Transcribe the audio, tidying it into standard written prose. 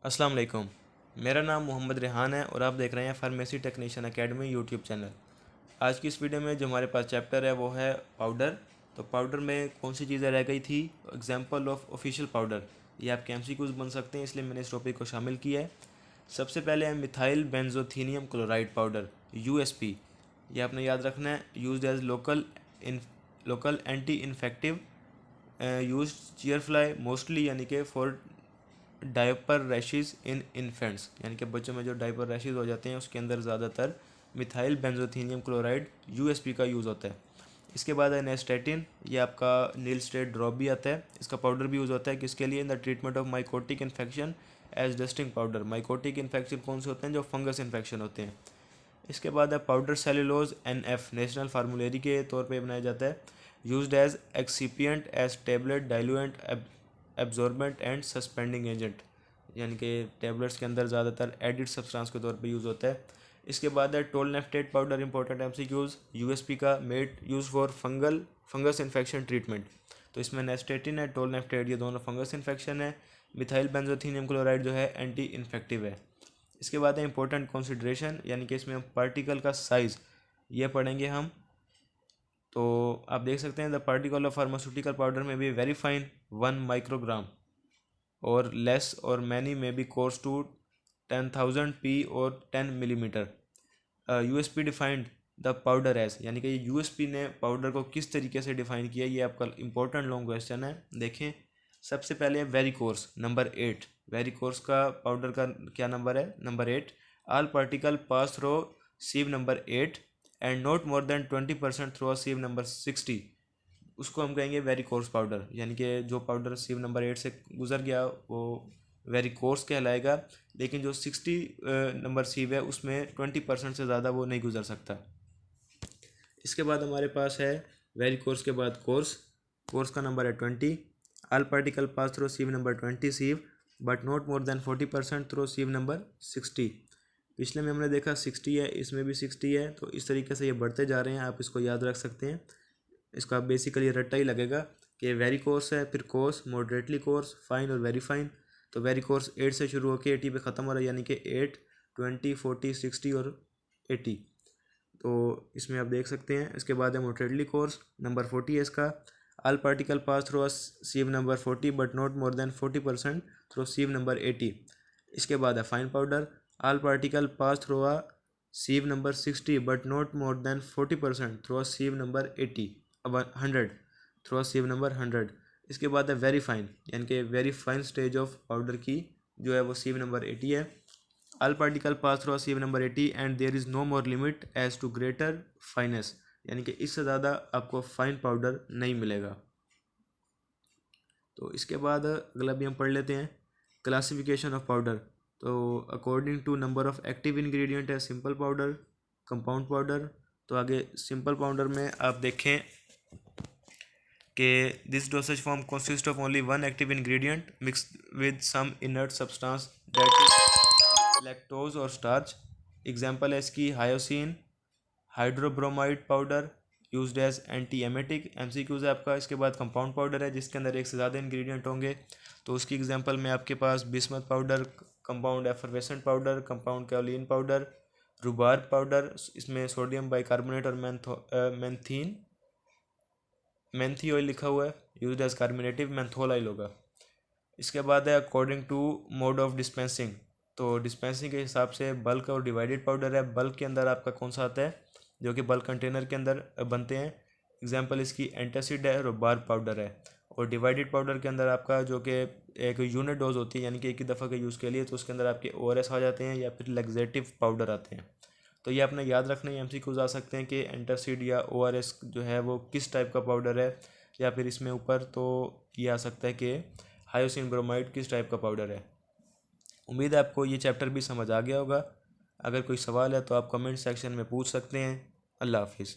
अस्सलाम वालेकुम। मेरा नाम मोहम्मद रेहान है और आप देख रहे हैं pharmacy technician academy YouTube channel. आज की इस वीडियो में जो हमारे पास चैप्टर है वो है पाउडर। तो पाउडर में कौन सी चीज़ें रह गई थी, एग्जांपल ऑफ ऑफिशियल पाउडर। ये आपके एमसीक्यूज बन सकते हैं, इसलिए मैंने इस टॉपिक को शामिल किया है। सबसे पहले है methyl benzethonium chloride powder, USP. ये आपने याद रखना है। Used as local anti infective, use chiefly mostly, यानी कि for diaper rashes in infants, यानी कि बच्चों में जो डायपर रैशेज हो जाते हैं उसके अंदर ज़्यादातर मिथाइल बेंजोथीनियम क्लोराइड यूएसपी का यूज़ होता है। इसके बाद है नेस्टेटिन। ये आपका नील स्टेट ड्रॉप भी आता है। इसका पाउडर भी यूज़ होता है किसके लिए, in the treatment of mycotic infection as dusting powder. Mycotic infection कौन से होते हैं, जो फंगस इन्फेक्शन होते हैं। इसके बाद है powder cellulose NF, national formulary के तौर पे बनाया जाता है। Used as excipient, as tablet, diluent, absorbent and suspending agent, यानी कि टेबलेट्स के अंदर ज़्यादातर एडिड सब्सटेंस के तौर पे यूज़ होता है। इसके बाद है टोलनेफ्टेड पाउडर, इंपॉर्टेंट एमसीक्यूज, यूएसपी का, made use for fungus infection treatment. तो इसमें नेस्टेटिन है, टोलनेफ्टेड, ये दोनों फंगस इन्फेक्शन है। मिथाइल बेंजोथीनियम क्लोराइड जो है एंटी इन्फेक्टिव है। इसके बाद है इंपॉर्टेंट कंसिडरेशन, यानी कि इसमें हम पार्टिकल का साइज़ ये पढ़ेंगे हम। तो आप देख सकते हैं the particle of pharmaceutical powder में भी वेरी फाइन 1 माइक्रोग्राम और लेस और मैनी में बी कोर्स टू 10,000 पी और 10 millimetre. USP defined the powder as, यानी कि यूएसपी ने पाउडर को किस तरीके से डिफाइन किया, ये आपका इंपॉर्टेंट लॉन्ग क्वेश्चन है। देखें, सबसे पहले है very coarse, number 8। Very coarse का पाउडर का क्या नंबर है, number 8। All particle pass through sieve number 8 and not more than 20% through sieve number 60। उसको हम कहेंगे वेरी कोर्स पाउडर, यानी कि जो पाउडर सीव नंबर 8 से गुजर गया वो वेरी कोर्स कहलाएगा। लेकिन जो 60 नंबर सीव है उसमें 20% से ज़्यादा वो नहीं गुजर सकता। इसके बाद हमारे पास है वेरी कोर्स के बाद कोर्स। कोर्स का नंबर है 20। All particle pass through sieve number 20 sieve but not more than 40% through sieve number 60। पिछले में हमने देखा 60 है, इसमें भी 60 है। तो इस तरीके से ये बढ़ते जा रहे हैं, आप इसको याद रख सकते हैं। इसका बेसिकली रट्टा ही लगेगा कि वेरी कोर्स है, फिर कोर्स, मॉडरेटली कोर्स, फाइन और वेरी फाइन। तो वेरी कोर्स 8 से शुरू होकर 80 पे ख़त्म हो रहा है, यानी कि 8, 20, 40, 60 और 80। तो इसमें आप देख सकते हैं। इसके बाद है मॉडरेटली कोर्स, नंबर 40 है इसका। All particle pass through sieve number 40 but not more than 40% through sieve number 80। इसके बाद है fine powder. All particle pass through sieve number 60 but not more than 40% through sieve number 80, 100 through sieve number 100। इसके बाद है very fine, यानी कि very fine stage of powder की जो है वो सीव नंबर 80 है। All particle pass through sieve number 80 and there is no more limit as to greater fineness, यानी कि इससे ज़्यादा आपको फाइन पाउडर नहीं मिलेगा। तो इसके बाद अगला भी हम पढ़ लेते हैं, क्लासिफिकेशन ऑफ पाउडर। तो according to number of active ingredient है सिंपल पाउडर, कंपाउंड पाउडर। तो आगे सिंपल पाउडर में आप देखें कि this dosage form consist of only one active ingredient mix with some inert substance that is lactose और starch. Example है इसकी hyoscine, hydrobromide powder, used as anti emetic. MCQs है आपका। इसके बाद कंपाउंड पाउडर है जिसके अंदर एक से ज़्यादा इंग्रेडिएंट होंगे। तो उसकी एग्जांपल में आपके पास bismuth powder, compound effervescent powder, compound kaolin powder, rhubarb powder, इसमें सोडियम बाइकार्बोनेट और मेंथी ऑयल लिखा हुआ है, used as carminative, menthol oil होगा। इसके बाद है according to mode of dispensing. तो डिस्पेंसिंग के हिसाब से बल्क और डिवाइडेड पाउडर है। बल्क के अंदर आपका कौन सा आता है, जो कि बल्क कंटेनर के अंदर बनते हैं। एग्जांपल इसकी एंटासिड है, रूबार्ब पाउडर है। और डिवाइडेड पाउडर के अंदर आपका जो कि एक यूनिट डोज होती है, यानी कि एक ही दफ़ा के यूज़ के लिए, तो उसके अंदर आपके ORS आ जाते हैं या फिर लैक्सेटिव पाउडर आते हैं। तो ये आपने याद रखना है। एमसीक्यूज आ सकते हैं कि एंटासिड या ORS जो है वो किस टाइप का पाउडर है, या फिर इसमें ऊपर तो ये आ सकता है कि हायोसिन ब्रोमाइड किस टाइप का पाउडर है। उम्मीद है आपको ये चैप्टर भी समझ आ गया होगा। अगर कोई सवाल है तो आप कमेंट सेक्शन में पूछ सकते हैं। अल्लाह हाफिज़।